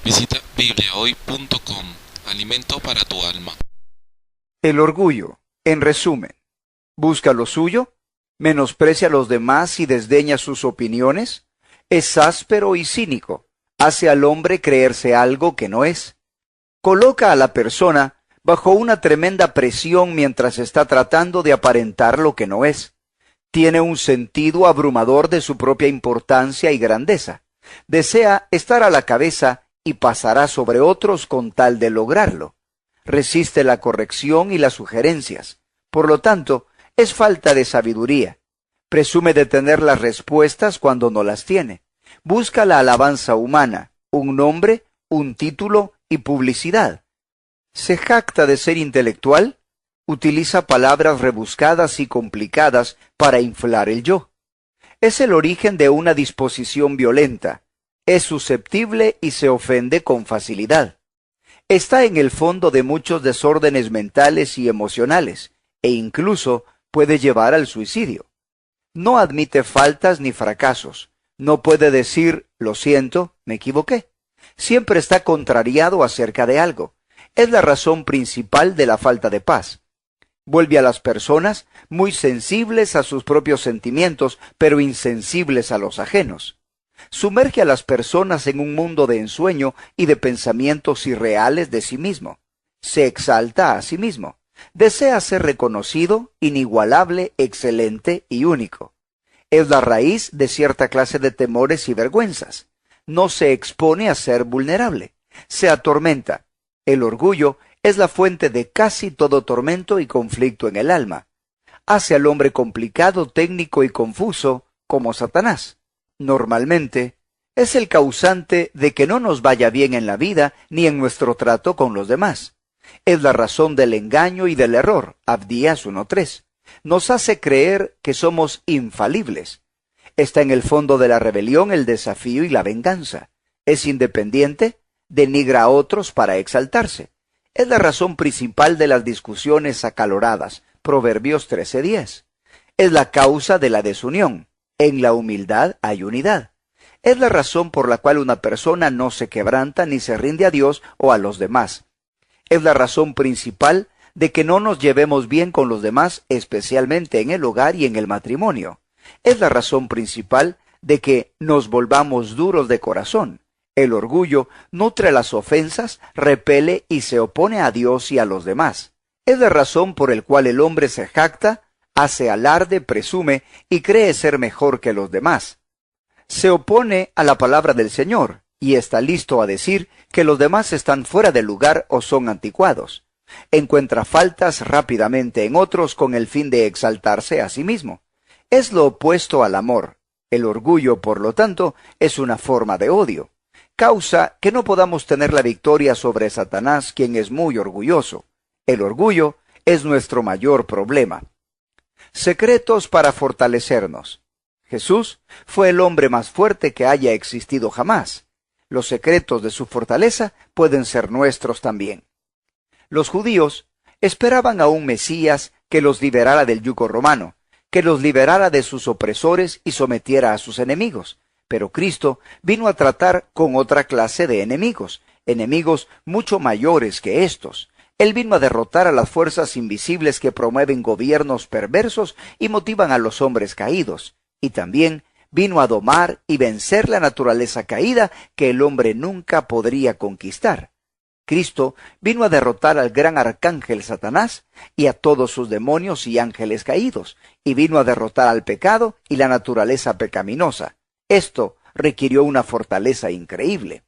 Visita bibliahoy.com. Alimento para tu alma. El orgullo, en resumen, busca lo suyo, menosprecia a los demás y desdeña sus opiniones, es áspero y cínico, hace al hombre creerse algo que no es, coloca a la persona bajo una tremenda presión mientras está tratando de aparentar lo que no es, tiene un sentido abrumador de su propia importancia y grandeza, desea estar a la cabeza y pasará sobre otros con tal de lograrlo. Resiste la corrección y las sugerencias. Por lo tanto, es falta de sabiduría. Presume de tener las respuestas cuando no las tiene. Busca la alabanza humana, un nombre, un título y publicidad. Se jacta de ser intelectual. Utiliza palabras rebuscadas y complicadas para inflar el yo. Es el origen de una disposición violenta. Es susceptible y se ofende con facilidad. Está en el fondo de muchos desórdenes mentales y emocionales, e incluso puede llevar al suicidio. No admite faltas ni fracasos. No puede decir, lo siento, me equivoqué. Siempre está contrariado acerca de algo. Es la razón principal de la falta de paz. Vuelve a las personas muy sensibles a sus propios sentimientos, pero insensibles a los ajenos. Sumerge a las personas en un mundo de ensueño y de pensamientos irreales de sí mismo. Se exalta a sí mismo. Desea ser reconocido, inigualable, excelente y único. Es la raíz de cierta clase de temores y vergüenzas. No se expone a ser vulnerable. Se atormenta. El orgullo es la fuente de casi todo tormento y conflicto en el alma. Hace al hombre complicado, técnico y confuso, como Satanás. Normalmente, es el causante de que no nos vaya bien en la vida ni en nuestro trato con los demás. Es la razón del engaño y del error, Abdías 1:3. Nos hace creer que somos infalibles. Está en el fondo de la rebelión, el desafío y la venganza. Es independiente, denigra a otros para exaltarse. Es la razón principal de las discusiones acaloradas, Proverbios 13:10. Es la causa de la desunión. En la humildad hay unidad. Es la razón por la cual una persona no se quebranta ni se rinde a Dios o a los demás. Es la razón principal de que no nos llevemos bien con los demás, especialmente en el hogar y en el matrimonio. Es la razón principal de que nos volvamos duros de corazón. El orgullo nutre las ofensas, repele y se opone a Dios y a los demás. Es la razón por la cual el hombre se jacta, hace alarde, presume y cree ser mejor que los demás. Se opone a la palabra del Señor y está listo a decir que los demás están fuera de lugar o son anticuados. Encuentra faltas rápidamente en otros con el fin de exaltarse a sí mismo. Es lo opuesto al amor. El orgullo, por lo tanto, es una forma de odio. Causa que no podamos tener la victoria sobre Satanás, quien es muy orgulloso. El orgullo es nuestro mayor problema. Secretos para fortalecernos. Jesús fue el hombre más fuerte que haya existido jamás. Los secretos de su fortaleza pueden ser nuestros también. Los judíos esperaban a un Mesías que los liberara del yugo romano, que los liberara de sus opresores y sometiera a sus enemigos. Pero Cristo vino a tratar con otra clase de enemigos, enemigos mucho mayores que estos. Él vino a derrotar a las fuerzas invisibles que promueven gobiernos perversos y motivan a los hombres caídos. Y también vino a domar y vencer la naturaleza caída que el hombre nunca podría conquistar. Cristo vino a derrotar al gran arcángel Satanás y a todos sus demonios y ángeles caídos, y vino a derrotar al pecado y la naturaleza pecaminosa. Esto requirió una fortaleza increíble.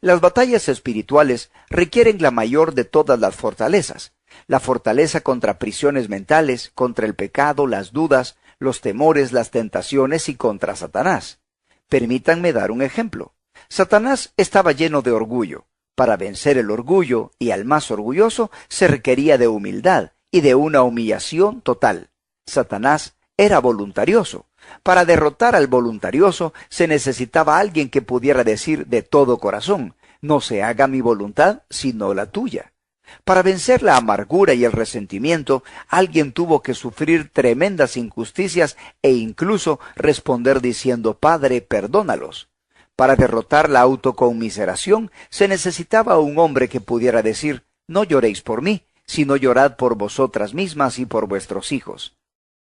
Las batallas espirituales requieren la mayor de todas las fortalezas. La fortaleza contra prisiones mentales, contra el pecado, las dudas, los temores, las tentaciones y contra Satanás. Permítanme dar un ejemplo. Satanás estaba lleno de orgullo. Para vencer el orgullo y al más orgulloso se requería de humildad y de una humillación total. Satanás era voluntarioso. Para derrotar al voluntarioso se necesitaba alguien que pudiera decir de todo corazón, no se haga mi voluntad sino la tuya. Para vencer la amargura y el resentimiento, alguien tuvo que sufrir tremendas injusticias e incluso responder diciendo, Padre, perdónalos. Para derrotar la autoconmiseración se necesitaba un hombre que pudiera decir: no lloréis por mí, sino llorad por vosotras mismas y por vuestros hijos.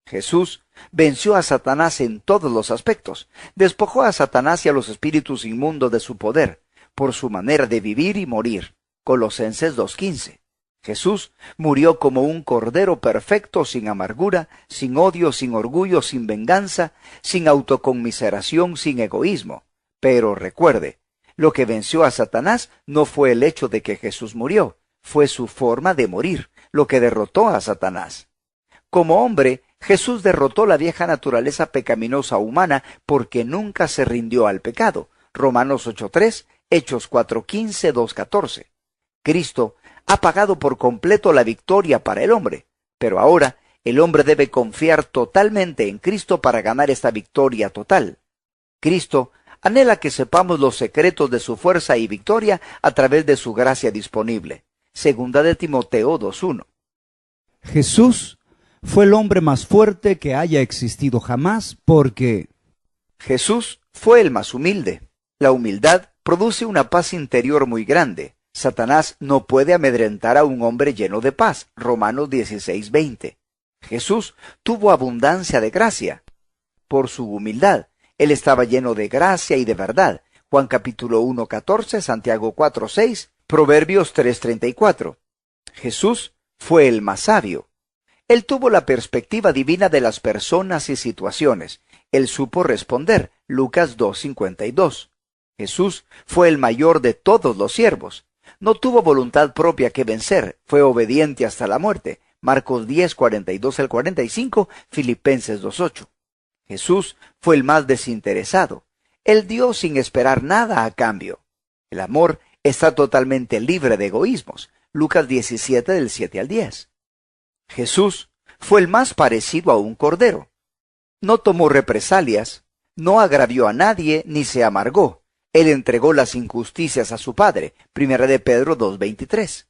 Jesús venció a Satanás en todos los aspectos, despojó a Satanás y a los espíritus inmundos de su poder, por su manera de vivir y morir. Colosenses 2:15. Jesús murió como un cordero perfecto, sin amargura, sin odio, sin orgullo, sin venganza, sin autoconmiseración, sin egoísmo. Pero recuerde, lo que venció a Satanás no fue el hecho de que Jesús murió, fue su forma de morir, lo que derrotó a Satanás. Como hombre, Jesús derrotó la vieja naturaleza pecaminosa humana porque nunca se rindió al pecado. Romanos 8:3, Hechos 4:15, 2:14. Cristo ha pagado por completo la victoria para el hombre, pero ahora el hombre debe confiar totalmente en Cristo para ganar esta victoria total. Cristo anhela que sepamos los secretos de su fuerza y victoria a través de su gracia disponible. Segunda de Timoteo 2:1. Jesús fue el hombre más fuerte que haya existido jamás porque Jesús fue el más humilde. La humildad produce una paz interior muy grande. Satanás no puede amedrentar a un hombre lleno de paz. Romanos 16:20. Jesús tuvo abundancia de gracia. Por su humildad, él estaba lleno de gracia y de verdad. Juan capítulo 1:14, Santiago 4:6, Proverbios 3:34. Jesús fue el más sabio. Él tuvo la perspectiva divina de las personas y situaciones. Él supo responder. Lucas 2:52. Jesús fue el mayor de todos los siervos. No tuvo voluntad propia que vencer. Fue obediente hasta la muerte. Marcos 10:42-45, Filipenses 2:8. Jesús fue el más desinteresado. Él dio sin esperar nada a cambio. El amor está totalmente libre de egoísmos. Lucas 17, del 7 al 10. Jesús fue el más parecido a un cordero. No tomó represalias, no agravió a nadie ni se amargó. Él entregó las injusticias a su Padre. Primera de Pedro 2:23.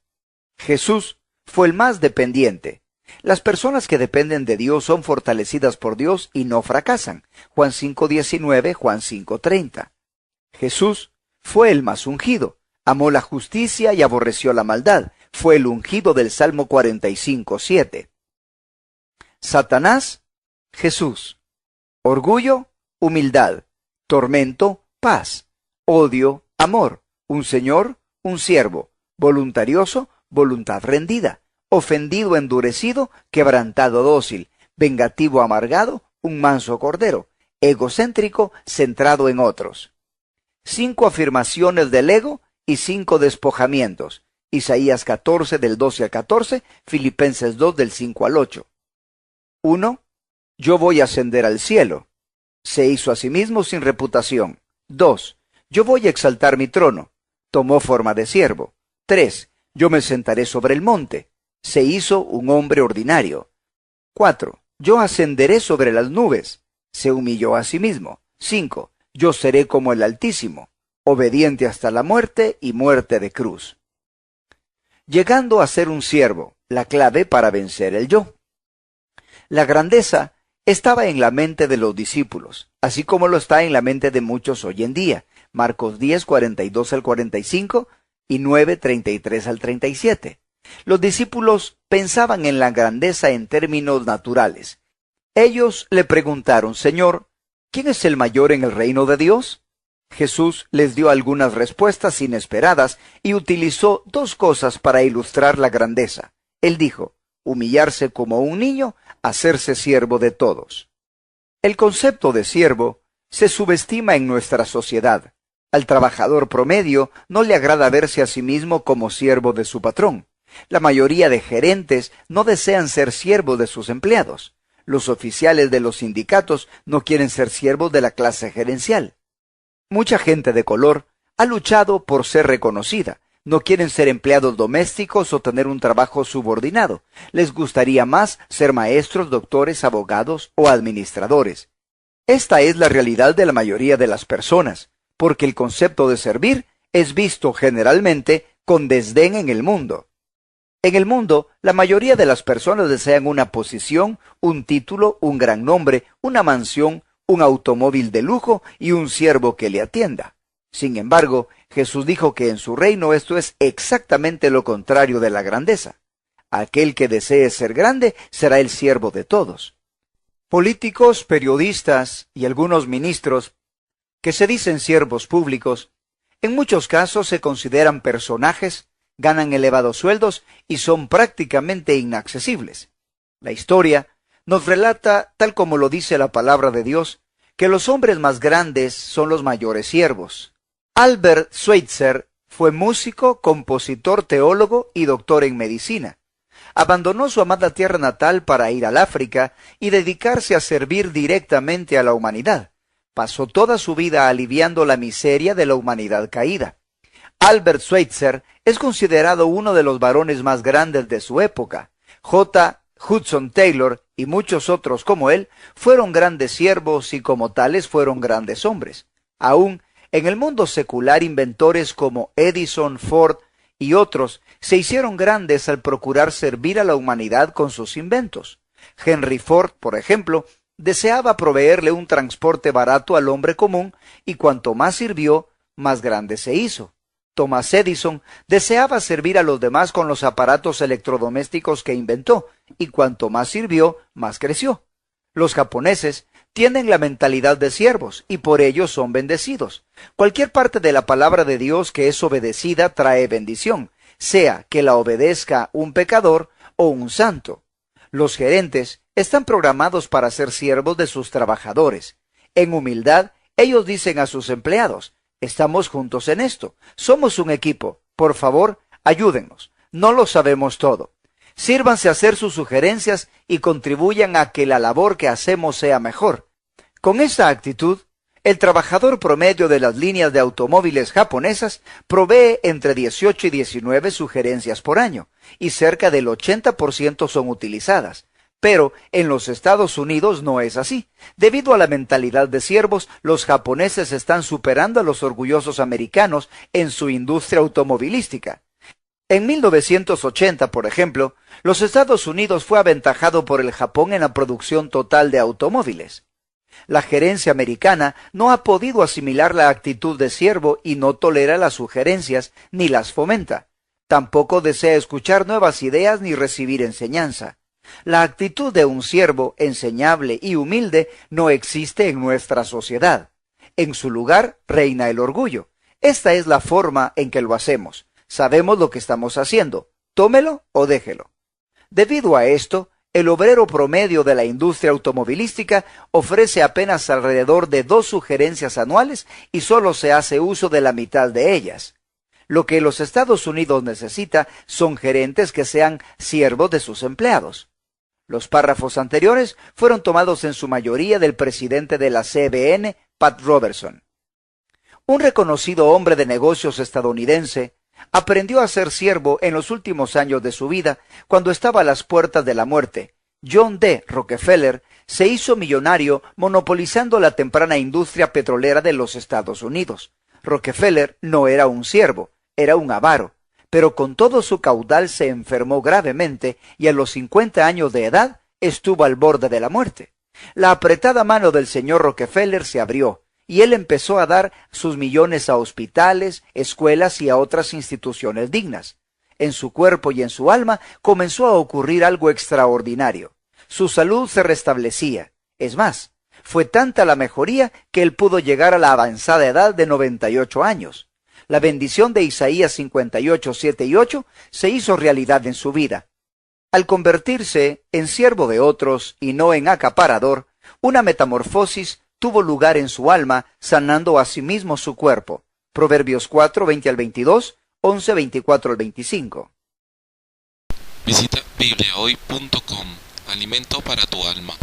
Jesús fue el más dependiente. Las personas que dependen de Dios son fortalecidas por Dios y no fracasan. Juan 5:19, Juan 5:30. Jesús fue el más ungido. Amó la justicia y aborreció la maldad. Fue el ungido del Salmo 45:7. Satanás, Jesús. Orgullo, humildad. Tormento, paz. Odio, amor. Un señor, un siervo. Voluntarioso, voluntad rendida. Ofendido, endurecido, quebrantado, dócil. Vengativo, amargado, un manso cordero. Egocéntrico, centrado en otros. 5 afirmaciones del ego y 5 despojamientos. Isaías 14, del 12 al 14, Filipenses 2, del 5 al 8. 1. Yo voy a ascender al cielo. Se hizo a sí mismo sin reputación. 2. Yo voy a exaltar mi trono. Tomó forma de siervo. 3. Yo me sentaré sobre el monte. Se hizo un hombre ordinario. 4. Yo ascenderé sobre las nubes. Se humilló a sí mismo. 5. Yo seré como el Altísimo, obediente hasta la muerte y muerte de cruz. Llegando a ser un siervo, la clave para vencer el yo. La grandeza estaba en la mente de los discípulos, así como lo está en la mente de muchos hoy en día. Marcos 10, 42 al 45 y 9, 33 al 37. Los discípulos pensaban en la grandeza en términos naturales. Ellos le preguntaron: Señor, ¿quién es el mayor en el reino de Dios? Jesús les dio algunas respuestas inesperadas y utilizó 2 cosas para ilustrar la grandeza. Él dijo: humillarse como un niño, hacerse siervo de todos. El concepto de siervo se subestima en nuestra sociedad. Al trabajador promedio no le agrada verse a sí mismo como siervo de su patrón. La mayoría de gerentes no desean ser siervos de sus empleados. Los oficiales de los sindicatos no quieren ser siervos de la clase gerencial. Mucha gente de color ha luchado por ser reconocida. No quieren ser empleados domésticos o tener un trabajo subordinado. Les gustaría más ser maestros, doctores, abogados o administradores. Esta es la realidad de la mayoría de las personas, porque el concepto de servir es visto generalmente con desdén en el mundo. En el mundo, la mayoría de las personas desean una posición, un título, un gran nombre, una mansión, un automóvil de lujo y un siervo que le atienda. Sin embargo, Jesús dijo que en su reino esto es exactamente lo contrario de la grandeza. Aquel que desee ser grande será el siervo de todos. Políticos, periodistas y algunos ministros que se dicen siervos públicos, en muchos casos se consideran personajes, ganan elevados sueldos y son prácticamente inaccesibles. La historia nos relata, tal como lo dice la palabra de Dios, que los hombres más grandes son los mayores siervos. Albert Schweitzer fue músico, compositor, teólogo y doctor en medicina. Abandonó su amada tierra natal para ir al África y dedicarse a servir directamente a la humanidad. Pasó toda su vida aliviando la miseria de la humanidad caída. Albert Schweitzer es considerado uno de los varones más grandes de su época. J. Hudson Taylor y muchos otros como él fueron grandes siervos y como tales fueron grandes hombres. Aún en el mundo secular, inventores como Edison, Ford y otros se hicieron grandes al procurar servir a la humanidad con sus inventos. Henry Ford, por ejemplo, deseaba proveerle un transporte barato al hombre común y cuanto más sirvió, más grande se hizo. Thomas Edison deseaba servir a los demás con los aparatos electrodomésticos que inventó y cuanto más sirvió, más creció. Los japoneses tienen la mentalidad de siervos y por ello son bendecidos. Cualquier parte de la palabra de Dios que es obedecida trae bendición, sea que la obedezca un pecador o un santo. Los gerentes están programados para ser siervos de sus trabajadores. En humildad, ellos dicen a sus empleados: estamos juntos en esto, somos un equipo, por favor, ayúdennos, no lo sabemos todo. Sírvanse a hacer sus sugerencias y contribuyan a que la labor que hacemos sea mejor. Con esta actitud, el trabajador promedio de las líneas de automóviles japonesas provee entre 18 y 19 sugerencias por año, y cerca del 80% son utilizadas. Pero en los Estados Unidos no es así. Debido a la mentalidad de siervos, los japoneses están superando a los orgullosos americanos en su industria automovilística. En 1980, por ejemplo, los Estados Unidos fue aventajado por el Japón en la producción total de automóviles. La gerencia americana no ha podido asimilar la actitud de siervo y no tolera las sugerencias ni las fomenta. Tampoco desea escuchar nuevas ideas ni recibir enseñanza. La actitud de un siervo enseñable y humilde no existe en nuestra sociedad. En su lugar reina el orgullo. Esta es la forma en que lo hacemos. Sabemos lo que estamos haciendo. Tómelo o déjelo. Debido a esto, el obrero promedio de la industria automovilística ofrece apenas alrededor de 2 sugerencias anuales y solo se hace uso de la mitad de ellas. Lo que los Estados Unidos necesita son gerentes que sean siervos de sus empleados. Los párrafos anteriores fueron tomados en su mayoría del presidente de la CBN, Pat Robertson. Un reconocido hombre de negocios estadounidense aprendió a ser siervo en los últimos años de su vida cuando estaba a las puertas de la muerte. John D. Rockefeller se hizo millonario monopolizando la temprana industria petrolera de los Estados Unidos. Rockefeller no era un siervo, era un avaro, pero con todo su caudal se enfermó gravemente y a los 50 años de edad estuvo al borde de la muerte. La apretada mano del señor Rockefeller se abrió y él empezó a dar sus millones a hospitales, escuelas y a otras instituciones dignas. En su cuerpo y en su alma comenzó a ocurrir algo extraordinario. Su salud se restablecía. Es más, fue tanta la mejoría que él pudo llegar a la avanzada edad de 98 años. La bendición de Isaías 58, 7 y 8 se hizo realidad en su vida. Al convertirse en siervo de otros y no en acaparador, una metamorfosis tuvo lugar en su alma, sanando a sí mismo su cuerpo. Proverbios 4, 20 al 22, 11, 24 al 25. Visita bibliahoy.com. Alimento para tu alma.